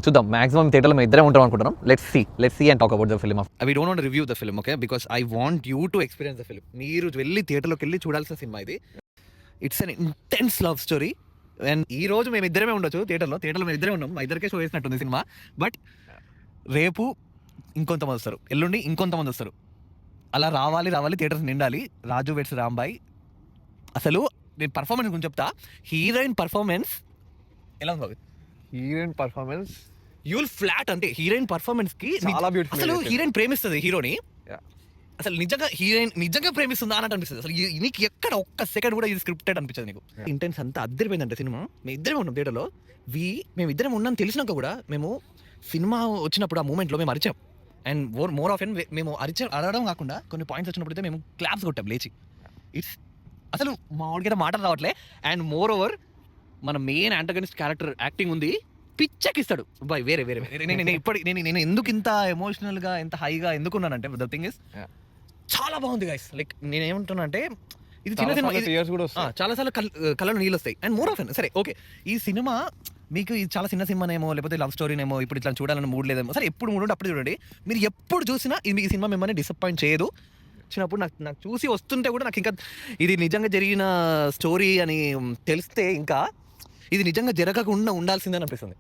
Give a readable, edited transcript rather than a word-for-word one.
చూద్దాం. మాక్సిమం థియేటర్లో మేము ఇద్దరే ఉంటాం అనుకుంటున్నాం. Let's see and talk about the film. We don't want review the film, okay, because I want you to experience the film. మీరు వెళ్ళి థియేటర్లోకి వెళ్ళి చూడాల్సిన సినిమా ఇది. It's an intense love story. And ఈ రోజు మేము ఇద్దరమే ఉండొచ్చు థియేటర్లో మేము ఇద్దరే ఉన్నాం. మా ఇద్దరికే షో వేసినట్టుంది సినిమా. బట్ రేపు ఇంకొంతమంది వస్తారు, ఎల్లుండి ఇంకొంతమంది వస్తారు. అలా రావాలి థియేటర్స్ నిండాలి. రాజు వెట్స్ రాంబాయ్. అసలు నేను పర్ఫార్మెన్స్ గురించి చెప్తా. హీరోయిన్ పర్ఫార్మెన్స్ ఎలా ఉంది? Heroine performance you'll flat. అంటే హీరోయిన్ పర్ఫార్మెన్స్ కి చాలా బ్యూటిఫుల్. అసలు హీరోయిన్ ప్రేమిస్తుంది హీరోని. అసలు నిజంగా హీరోయిన్ నిజంగా ప్రేమిస్తుందా అన్నట్టు అనిపిస్తుంది. అసలు నీకు ఎక్కడ ఒక్క సెకండ్ కూడా ఇది స్క్రిప్టెడ్ అనిపించదు నీకు. ఇంటెన్స్ అంతా అద్దరిపోయిందంటే సినిమా. మేము ఇద్దరమే ఉన్నాం థియేటర్లో. మేము ఇద్దరం ఉన్నాం తెలిసినాక కూడా మేము సినిమా వచ్చినప్పుడు ఆ మూమెంట్లో మేము అరిచాం. అండ్ మోర్ ఆఫ్ మేము అరవడం కాకుండా కొన్ని పాయింట్స్ వచ్చినప్పుడు అయితే మేము క్లాప్స్ కొట్టాం లేచి. ఇట్స్ అసలు మా వాడికైతే మాటలు రావట్లే. అండ్ మోర్ ఓవర్ మన మెయిన్ యాంటగనిస్ట్ క్యారెక్టర్ యాక్టింగ్ ఉంది, పిచ్చెక్కిస్తాడు బాయ్. వేరే నేను ఎందుకు ఇంత ఎమోషనల్గా ఎంత హైగా ఎందుకున్నానంటే ద థింగ్ ఇస్ చాలా బాగుంది గైస్. లైక్ నేను ఏమంటున్నా అంటే ఇది చిన్న సినిమా, చాలాసార్లు కళ్ళలో నీళ్ళు వస్తాయి. అండ్ మోర్ ఆఫ్ సరే ఓకే, ఈ సినిమా మీకు ఇది చాలా చిన్న సినిమానేమో లేకపోతే లవ్ స్టోరీనేమో ఇప్పుడు ఇట్లా చూడాలని మూడ్ లేదేమో, సరే ఎప్పుడు మూడు అప్పుడు చూడండి. మీరు ఎప్పుడు చూసినా ఈ సినిమా మిమ్మల్ని డిసప్పాయింట్ చేయదు. వచ్చినప్పుడు నాకు చూసి వస్తుంటే కూడా నాకు ఇంకా ఇది నిజంగా జరిగిన స్టోరీ అని తెలిస్తే ఇంకా ఇది నిజంగా జరగకుండా ఉండాల్సిందని అనిపిస్తుంది.